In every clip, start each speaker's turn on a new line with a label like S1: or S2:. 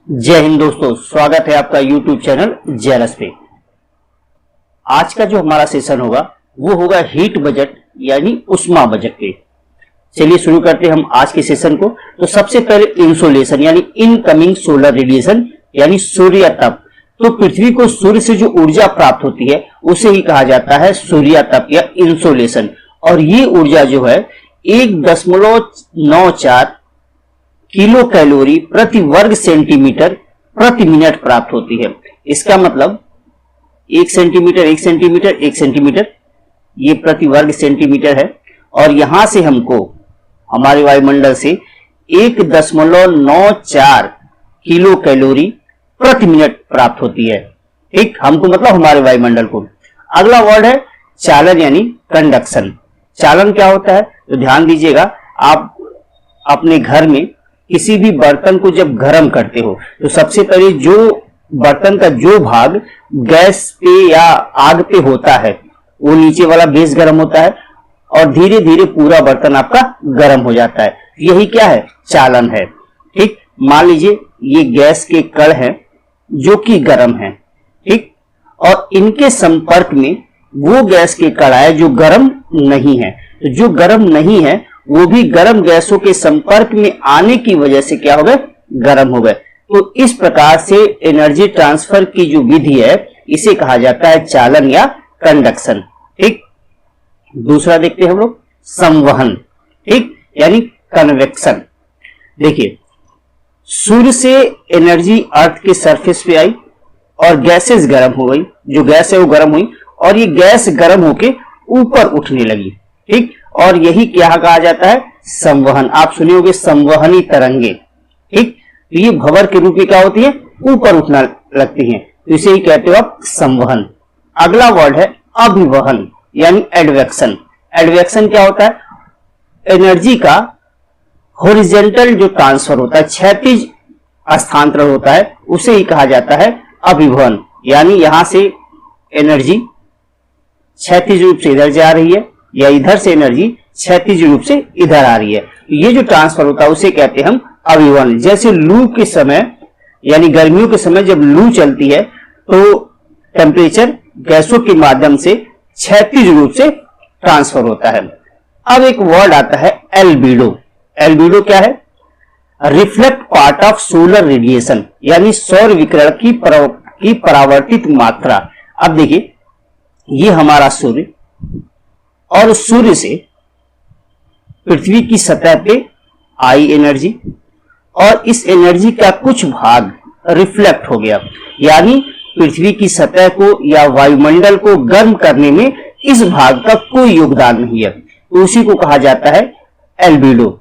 S1: जय हिंद दोस्तों, स्वागत है आपका YouTube चैनल जेलस पे। आज का जो हमारा सेशन होगा वो होगा हीट बजट यानी उष्मा बजट पे। चलिए शुरू करते हैं हम आज के सेशन को। तो सबसे पहले इंसोलेशन यानी इनकमिंग सोलर रेडिएशन यानी सूर्य तप। तो पृथ्वी को सूर्य से जो ऊर्जा प्राप्त होती है उसे ही कहा जाता है सूर्य तप या इंसोलेशन। और ये ऊर्जा जो है 1.94 किलो कैलोरी प्रति वर्ग सेंटीमीटर प्रति मिनट प्राप्त होती है। इसका मतलब 1 सेंटीमीटर ये प्रति वर्ग सेंटीमीटर है। और यहां से हमको हमारे वायुमंडल से 1.94 किलो कैलोरी प्रति मिनट प्राप्त होती है। ठीक, हमको मतलब हमारे वायुमंडल को। अगला वर्ड है चालन यानी कंडक्शन। चालन क्या होता है तो ध्यान दीजिएगा, आप अपने घर में किसी भी बर्तन को जब गर्म करते हो तो सबसे पहले जो बर्तन का जो भाग गैस पे या आग पे होता है वो नीचे वाला बेस गर्म होता है और धीरे धीरे पूरा बर्तन आपका गर्म हो जाता है। यही क्या है, चालन है। ठीक, मान लीजिए ये गैस के कण हैं जो कि गर्म है। ठीक, और इनके संपर्क में वो गैस के कण आए जो गर्म नहीं है। तो जो गर्म नहीं है वो भी गर्म गैसों के संपर्क में आने की वजह से क्या हो गए, गर्म हो गए। तो इस प्रकार से एनर्जी ट्रांसफर की जो विधि है इसे कहा जाता है चालन या कंडक्शन। ठीक, दूसरा देखते हैं हम लोग संवहन। ठीक, यानी कन्वेक्शन। देखिए, सूर्य से एनर्जी अर्थ के सरफेस पे आई और गैसेस गर्म हो गई, जो गैस है वो गर्म हुई और ये गैस गर्म होके ऊपर उठने लगी। ठीक, और यही क्या कहा जाता है, संवहन। आप सुने होंगे संवहनी तरंगे। ठीक, तो ये भंवर के रूप में क्या होती है, ऊपर उठना लगती हैं, तो इसे ही कहते हो आप संवहन। अगला वर्ड है अभिवहन यानी एडवेक्शन। एडवेक्शन क्या होता है, एनर्जी का हॉरिजॉन्टल जो ट्रांसफर होता है, क्षैतिज स्थानांतरण होता है, उसे ही कहा जाता है अभिवहन। यानी यहां से एनर्जी क्षैतिज रूप से इधर जा रही है या इधर से एनर्जी क्षैतिज रूप से इधर आ रही है। ये जो ट्रांसफर होता है उसे कहते हैं हम अभिवहन। जैसे लू के समय यानी गर्मियों के समय जब लू चलती है तो टेम्परेचर गैसों के माध्यम से क्षैतिज रूप से ट्रांसफर होता है। अब एक वर्ड आता है एल्बिडो। एल्बिडो क्या है, reflect part of solar radiation यानी सौर विकिरण की परावर्तित मात्रा। अब देखिए, ये हमारा सूर्य और सूर्य से पृथ्वी की सतह पे आई एनर्जी और इस एनर्जी का कुछ भाग रिफ्लेक्ट हो गया, यानी पृथ्वी की सतह को या वायुमंडल को गर्म करने में इस भाग का कोई योगदान नहीं है, तो उसी को कहा जाता है एल्बिडो।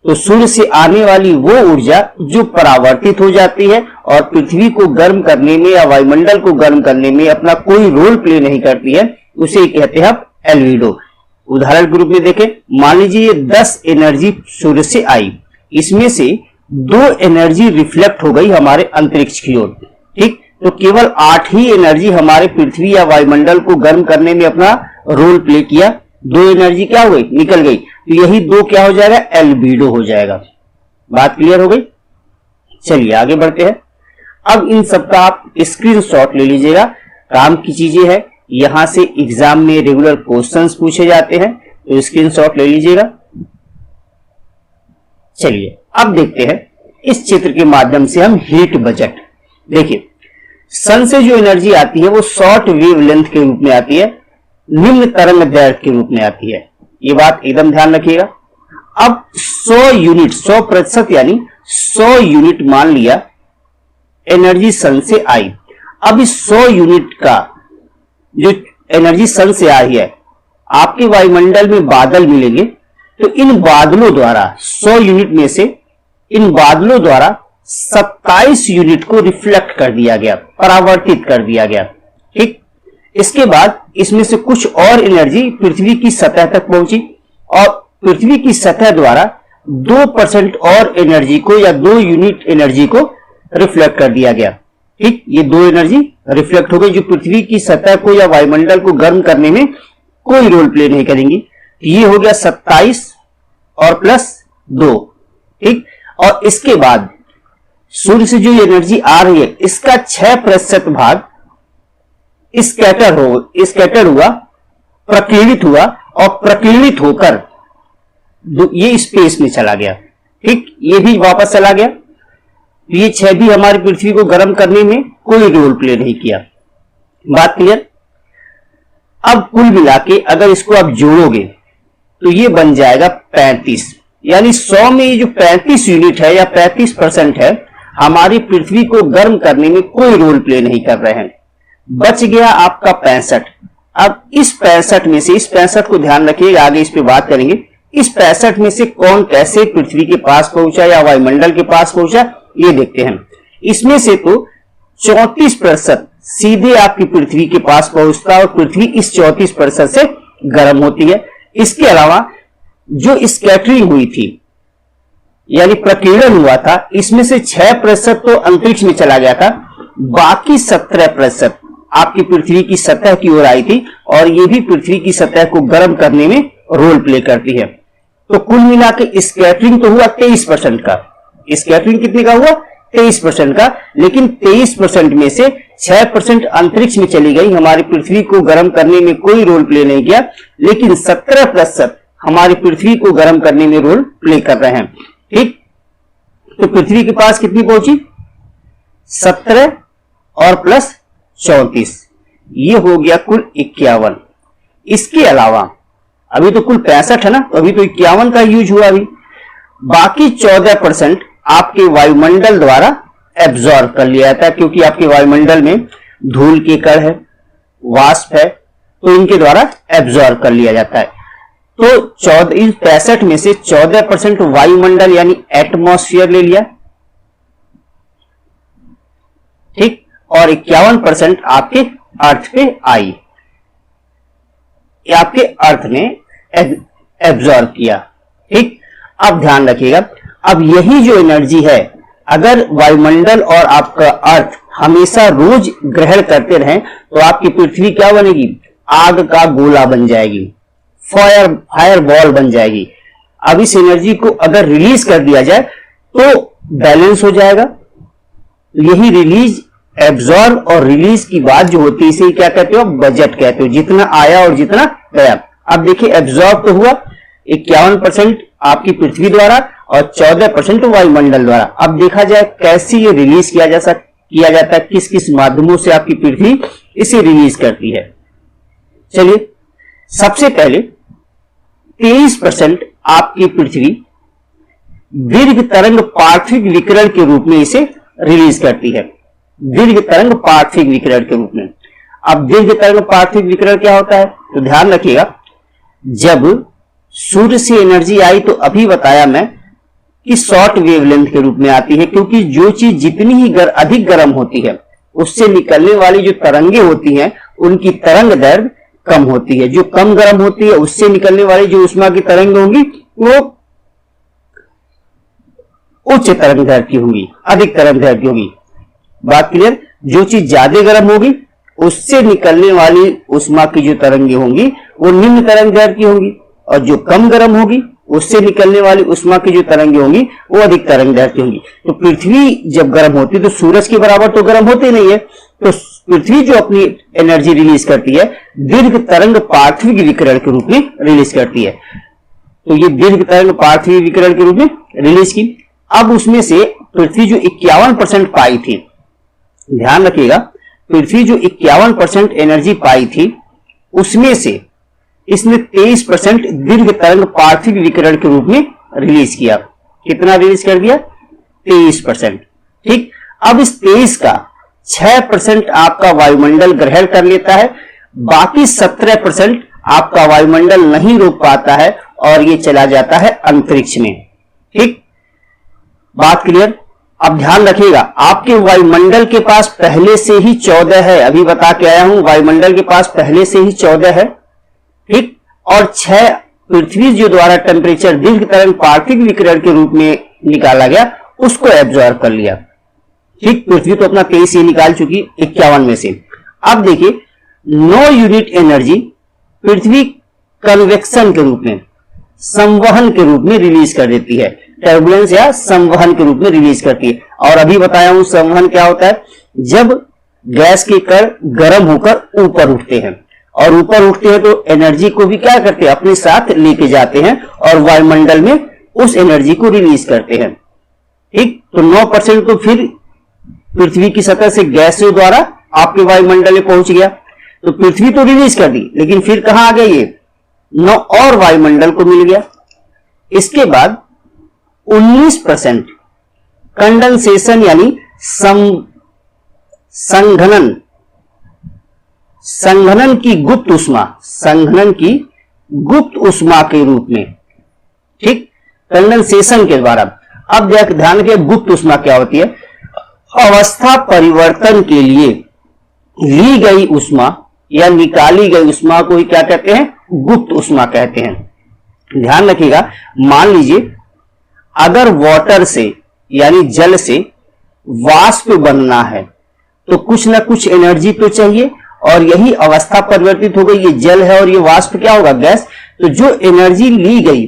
S1: तो सूर्य से आने वाली वो ऊर्जा जो परावर्तित हो जाती है और पृथ्वी को गर्म करने में या वायुमंडल को गर्म करने में अपना कोई रोल प्ले नहीं करती है, उसे कहते हैं आप एल्बिडो। उदाहरण के रूप में देखें, मान लीजिए ये 10 एनर्जी सूर्य से आई, इसमें से 2 एनर्जी रिफ्लेक्ट हो गई हमारे अंतरिक्ष की ओर। ठीक, तो केवल 8 ही एनर्जी हमारे पृथ्वी या वायुमंडल को गर्म करने में अपना रोल प्ले किया, 2 एनर्जी क्या हो गई, निकल गई। तो यही 2 क्या हो जाएगा, एल्बिडो हो जाएगा। बात क्लियर हो गई। चलिए आगे बढ़ते हैं। अब इन सबका आप स्क्रीनशॉट ले लीजिएगा, काम की चीजें हैं, यहां से एग्जाम में रेगुलर क्वेश्चंस पूछे जाते हैं, तो स्क्रीनशॉट ले लीजिएगा। चलिए अब देखते हैं इस चित्र के माध्यम से हम हीट बजट। देखिए, सन से जो एनर्जी आती है वो शॉर्ट वेव लेंथ के रूप में आती है, निम्न तरंग दैर्घ्य के रूप में आती है। ये बात एकदम ध्यान रखिएगा। अब 100 यूनिट 100% यानी 100 यूनिट मान लिया एनर्जी सन से आई। अब इस 100 यूनिट का जो एनर्जी सन से आ रही है, आपके वायुमंडल में बादल मिलेंगे, तो इन बादलों द्वारा 100 यूनिट में से इन बादलों द्वारा 27 यूनिट को रिफ्लेक्ट कर दिया गया, परावर्तित कर दिया गया। ठीक, इसके बाद इसमें से कुछ और एनर्जी पृथ्वी की सतह तक पहुंची और पृथ्वी की सतह द्वारा 2% और एनर्जी को या 2 यूनिट एनर्जी को रिफ्लेक्ट कर दिया गया। ठीक, ये 2 एनर्जी रिफ्लेक्ट हो गई जो पृथ्वी की सतह को या वायुमंडल को गर्म करने में कोई रोल प्ले नहीं करेंगी। ये हो गया 27 और प्लस 2। ठीक, और इसके बाद सूर्य से जो एनर्जी आ रही है इसका 6% भाग स्कैटर हुआ, प्रकीर्णित हुआ और प्रकीर्णित होकर ये स्पेस में चला गया। ठीक, ये भी वापस चला गया। ये 6 भी हमारी पृथ्वी को गर्म करने में कोई रोल प्ले नहीं किया। बात क्लियर? अब कुल मिला के अगर इसको आप जोड़ोगे तो ये बन जाएगा 35, यानी 100 में ये जो 35 यूनिट है या 35% है हमारी पृथ्वी को गर्म करने में कोई रोल प्ले नहीं कर रहे हैं। बच गया आपका 65। अब इस 65 में से, इस 65 को ध्यान रखिएगा, आगे इस पे बात करेंगे, इस 65 में से कौन कैसे पृथ्वी के पास पहुंचा या वायुमंडल के पास पहुंचा ये देखते हैं। इसमें से तो 34% सीधे आपकी पृथ्वी के पास पहुंचता है और पृथ्वी इस 34% से गर्म होती है। इसके अलावा जो स्कैटरिंग हुई थी यानी प्रकीर्णन हुआ था, इसमें से 6% तो अंतरिक्ष में चला गया था, बाकी 17% आपकी पृथ्वी की सतह की ओर आई थी और ये भी पृथ्वी की सतह को गर्म करने में रोल प्ले करती है। तो कुल मिला के स्कैटरिंग तो हुआ 23% का। स्कैटरिंग कितने का हुआ? 23% का, लेकिन 23% में से 6% अंतरिक्ष में चली गई, हमारी पृथ्वी को गर्म करने में कोई रोल प्ले नहीं किया, लेकिन 17% हमारी पृथ्वी को गर्म करने में रोल प्ले कर रहे हैं। ठीक, तो पृथ्वी के पास कितनी पहुंची? 17 और प्लस 34, ये हो गया कुल 51। इसके अलावा अभी तो कुल 65 है ना, तो अभी तो 51 का यूज हुआ अभी। बाकी 14% आपके वायुमंडल द्वारा एब्जॉर्ब कर लिया जाता है, क्योंकि आपके वायुमंडल में धूल के कण है, वाष्प है, तो इनके द्वारा एब्जॉर्ब कर लिया जाता है। तो 65 में से 14% वायुमंडल यानी एटमॉस्फेयर ले लिया, ठीक, और 51% आपके अर्थ पे आई, आपके अर्थ ने एब्जॉर्ब किया। ठीक, अब ध्यान रखिएगा, अब यही जो एनर्जी है अगर वायुमंडल और आपका अर्थ हमेशा रोज ग्रहण करते रहें तो आपकी पृथ्वी क्या बनेगी? आग का गोला बन जाएगी, फायर बॉल बन जाएगी। अब इस एनर्जी को अगर रिलीज कर दिया जाए तो बैलेंस हो जाएगा। यही रिलीज, एब्जॉर्ब और रिलीज की बात जो होती है इसे क्या कहते हो? बजट कहते हो, जितना आया और जितना गया। अब देखिए एब्जॉर्ब तो हुआ 51% आपकी पृथ्वी द्वारा और 14% वायुमंडल द्वारा। अब देखा जाए कैसे ये रिलीज किया जाता है, किस किस माध्यमों से आपकी पृथ्वी इसे रिलीज करती है। चलिए, सबसे पहले 23% आपकी पृथ्वी दीर्घ तरंग पार्थिव विकिरण के रूप में इसे रिलीज करती है, दीर्घ तरंग पार्थिव विकिरण के रूप में। अब दीर्घ तरंग पार्थिव विकिरण क्या होता है? तो ध्यान रखिएगा, जब सूर्य से एनर्जी आई तो अभी बताया मैं कि शॉर्ट वेवलेंथ के रूप में आती है, क्योंकि जो चीज जितनी ही अधिक गर्म होती है उससे निकलने वाली जो तरंगे होती हैं उनकी तरंग दैर्घ्य कम होती है। जो कम गर्म होती है उससे निकलने वाली जो ऊष्मा की तरंग होंगी वो उच्च तरंग दैर्घ्य की होंगी, अधिक तरंग दैर्घ्य की होगी। बात क्लियर? जो चीज ज्यादा गर्म होगी उससे निकलने वाली ऊष्मा की जो तरंगे होंगी वो निम्न तरंग दैर्घ्य की होंगी, और जो कम गर्म होगी उससे निकलने वाली ऊष्मा की जो तरंगे होंगी वो अधिक तरंग दैर्घ्य की होंगी। तो पृथ्वी जब गर्म होती है तो सूरज के बराबर तो गर्म होते नहीं है, तो पृथ्वी जो अपनी एनर्जी रिलीज करती है दीर्घ तरंग पार्थिव विकिरण के रूप में रिलीज करती है। तो ये दीर्घ तरंग पार्थिव विकिरण के रूप में रिलीज की। अब उसमें से पृथ्वी जो 51% पाई थी, ध्यान रखिएगा, पृथ्वी जो 51% एनर्जी पाई थी उसमें से इसने 23% दीर्घ तरंग पार्थिव विकिरण के रूप में रिलीज किया। कितना रिलीज कर दिया? 23%। ठीक, अब इस 23 का 6% आपका वायुमंडल ग्रहण कर लेता है, बाकी 17% आपका वायुमंडल नहीं रोक पाता है और ये चला जाता है अंतरिक्ष में। ठीक, बात क्लियर? अब ध्यान रखिएगा, आपके वायुमंडल के पास पहले से ही 14 है, अभी बता के आया हूं, वायुमंडल के पास पहले से ही 14 है। ठीक, और 6 पृथ्वी जो द्वारा टेम्परेचर दीर्घ तरंग पार्थिव विकिरण के रूप में निकाला गया उसको एब्जॉर्ब कर लिया। ठीक, पृथ्वी तो अपना 23 ही निकाल चुकी 51 में से। अब देखिए 9 यूनिट एनर्जी पृथ्वी कन्वेक्शन के रूप में, संवहन के रूप में रिलीज कर देती है। टर्बुलेंस या संवहन के रूप में रिलीज करती है। और अभी बताया हूं संवहन क्या होता है, जब गैस के कण गर्म होकर ऊपर उठते हैं, और ऊपर उठते हैं तो एनर्जी को भी क्या करते हैं, अपने साथ लेके जाते हैं और वायुमंडल में उस एनर्जी को रिलीज करते हैं। ठीक, तो 9% तो फिर पृथ्वी की सतह से गैसों द्वारा आपके वायुमंडल में पहुंच गया। तो पृथ्वी तो रिलीज कर दी, लेकिन फिर कहां आ गया ये 9 और वायुमंडल को मिल गया। इसके बाद 19% कंडेंसेशन यानी संघनन, संघनन की गुप्त उष्मा, संघनन की गुप्त उष्मा के रूप में, ठीक, कंडेंसेशन के द्वारा। अब ध्यान रखिए गुप्त उष्मा क्या होती है, अवस्था परिवर्तन के लिए ली गई उष्मा या निकाली गई उष्मा को ही क्या कहते हैं, गुप्त उष्मा कहते हैं। ध्यान रखिएगा, मान लीजिए अगर वाटर से यानी जल से वाष्प बनना है तो कुछ ना कुछ एनर्जी तो चाहिए, और यही अवस्था परिवर्तित हो गई, ये जल है और ये वाष्प क्या होगा, गैस। तो जो एनर्जी ली गई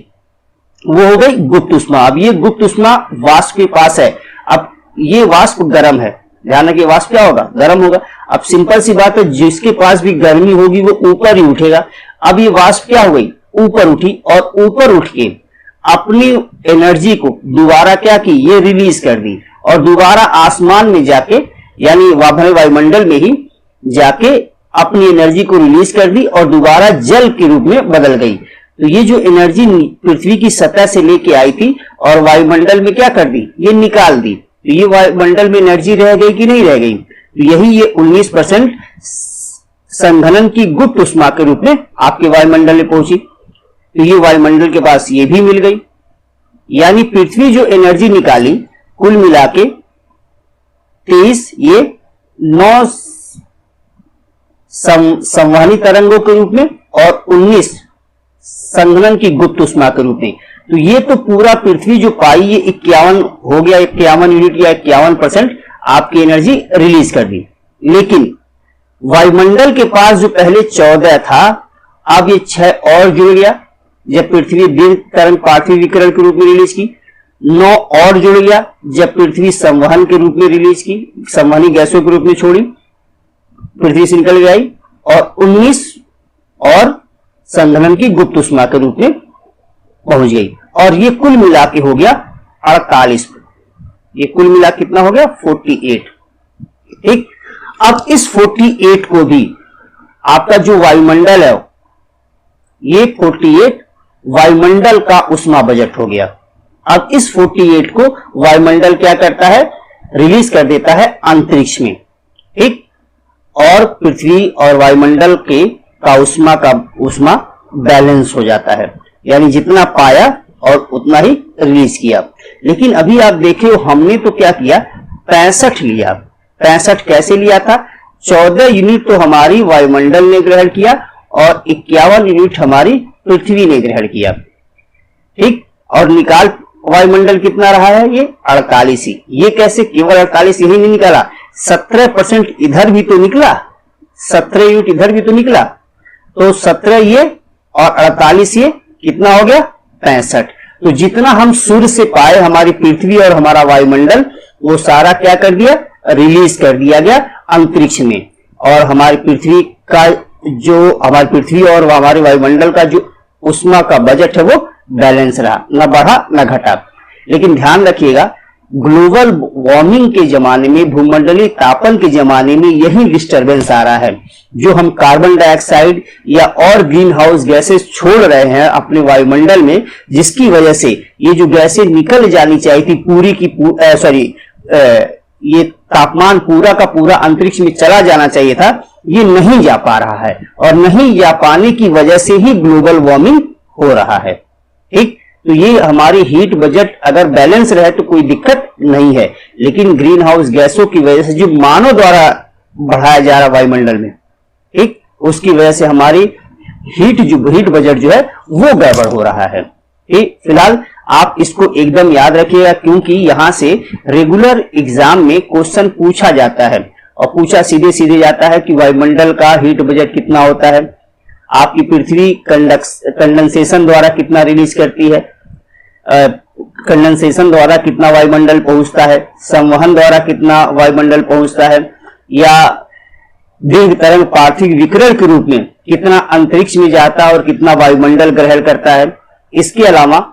S1: वो हो गई गुप्त उष्मा। अब ये गुप्त उष्मा वाष्प के पास है, अब ये वाष्प गर्म है, ध्यान रखिए वाष्प क्या होगा, गर्म होगा। अब सिंपल सी बात है, जिसके पास भी गर्मी होगी वो ऊपर ही उठेगा। अब ये वाष्प क्या हो गई, ऊपर उठी, और ऊपर उठ के अपनी एनर्जी को दोबारा क्या की, ये रिलीज कर दी, और दोबारा आसमान में जाके यानी वायुमंडल में ही जाके अपनी एनर्जी को रिलीज कर दी और दोबारा जल के रूप में बदल गई। तो ये जो एनर्जी पृथ्वी की सतह से लेके आई थी और वायुमंडल में क्या कर दी, ये निकाल दी, तो ये वायुमंडल में एनर्जी रह गई कि नहीं रह गई, तो यही ये 19% संघनन की गुप्त उष्मा के रूप में आपके वायुमंडल में पहुंची। तो ये वायुमंडल के पास ये भी मिल गई, यानी पृथ्वी जो एनर्जी निकाली कुल मिला के 23, ये 9 संवहनी तरंगों के रूप में और 19 संघनन की गुप्त उष्मा के रूप में। तो ये तो पूरा पृथ्वी जो पाई ये 51 हो गया, 51 यूनिट या 51% आपकी एनर्जी रिलीज कर दी। लेकिन वायुमंडल के पास जो पहले 14 था, अब ये 6 और जुड़ गया, जब पृथ्वी दीर्घ तरंग पार्थिव विकिरण के रूप में रिलीज की। 9 और जुड़ गया जब पृथ्वी संवहन के रूप में रिलीज की, संवहनी गैसों के रूप में छोड़ी, पृथ्वी से निकल गई, और 19 और संघनन की गुप्त उष्मा के रूप में पहुंच गई। और ये कुल मिला के हो गया 48, ये कुल मिला कितना हो गया 48। ठीक, अब इस 48 को भी आपका जो वायुमंडल है, ये 48 वायुमंडल का उष्मा बजट हो गया। अब इस 48 को वायुमंडल क्या करता है, रिलीज कर देता है अंतरिक्ष में। ठीक, और पृथ्वी और वायुमंडल के का उष्मा बैलेंस हो जाता है, यानी जितना पाया और उतना ही रिलीज किया। लेकिन अभी आप देखे हमने तो क्या किया, 65 लिया। 65 कैसे लिया था, 14 यूनिट तो हमारी वायुमंडल ने ग्रहण किया और 51 यूनिट हमारी पृथ्वी ने ग्रहण किया। ठीक, और निकाल वायुमंडल कितना रहा है, ये 48 ही। ये कैसे, केवल 48 यही नहीं निकाला, 17% इधर भी तो निकला, 17 यूनिट इधर भी तो निकला, तो 17 ये और 48 ये कितना हो गया 65। तो जितना हम सूर्य से पाए हमारी पृथ्वी और हमारा वायुमंडल, वो सारा क्या कर दिया, रिलीज कर दिया गया अंतरिक्ष में। और हमारी पृथ्वी का जो, हमारी पृथ्वी और हमारे वायुमंडल का जो उष्मा का बजट है वो बैलेंस रहा, न बढ़ा न घटा। लेकिन ध्यान रखिएगा, ग्लोबल वार्मिंग के जमाने में, भूमंडलीय तापन के जमाने में यही डिस्टरबेंस आ रहा है। जो हम कार्बन डाइऑक्साइड या और ग्रीन हाउस गैसेस छोड़ रहे हैं अपने वायुमंडल में, जिसकी वजह से ये जो गैसें निकल जानी चाहिए थी पूरी की ये तापमान पूरा का पूरा अंतरिक्ष में चला जाना चाहिए था, ये नहीं जा पा रहा है, और नहीं जा पाने की वजह से ही ग्लोबल वार्मिंग हो रहा है। ठीक, तो ये हमारी हीट बजट अगर बैलेंस रहे तो कोई दिक्कत नहीं है, लेकिन ग्रीन हाउस गैसों की वजह से जो मानव द्वारा बढ़ाया जा रहा वायुमंडल में, ठीक, उसकी वजह से हमारी हीट बजट जो है वो गड़बड़ हो रहा है। ठीक, फिलहाल आप इसको एकदम याद रखिएगा, क्योंकि यहां से रेगुलर एग्जाम में क्वेश्चन पूछा जाता है, और पूछा सीधे सीधे जाता है कि वायुमंडल का हीट बजट कितना होता है, आपकी पृथ्वी कंडेंसेशन द्वारा कितना रिलीज करती है, कंडेंसेशन द्वारा कितना वायुमंडल पहुंचता है, संवहन द्वारा कितना वायुमंडल पहुंचता है, या दीर्घ तरंग पार्थिव विकिरण के रूप में कितना अंतरिक्ष में जाता है और कितना वायुमंडल ग्रहण करता है। इसके अलावा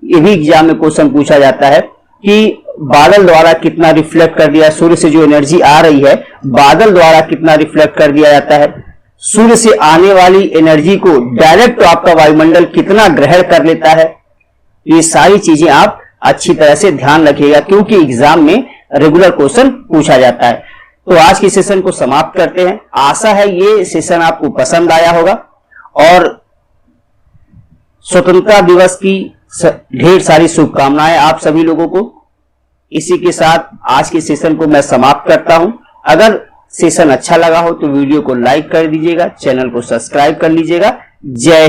S1: ये भी एग्जाम में क्वेश्चन पूछा जाता है कि बादल द्वारा कितना रिफ्लेक्ट कर दिया, सूर्य से जो एनर्जी आ रही है बादल द्वारा कितना रिफ्लेक्ट कर दिया जाता है, सूर्य से आने वाली एनर्जी को डायरेक्ट आपका वायुमंडल कितना ग्रहण कर लेता है। ये सारी चीजें आप अच्छी तरह से ध्यान रखिएगा क्योंकि एग्जाम में रेगुलर क्वेश्चन पूछा जाता है। तो आज के सेशन को समाप्त करते हैं। आशा है ये सेशन आपको पसंद आया होगा और स्वतंत्रता दिवस की ढेर सारी शुभकामनाएं आप सभी लोगों को। इसी के साथ आज के सेशन को मैं समाप्त करता हूं। अगर सेशन अच्छा लगा हो तो वीडियो को लाइक कर दीजिएगा, चैनल को सब्सक्राइब कर लीजिएगा। जय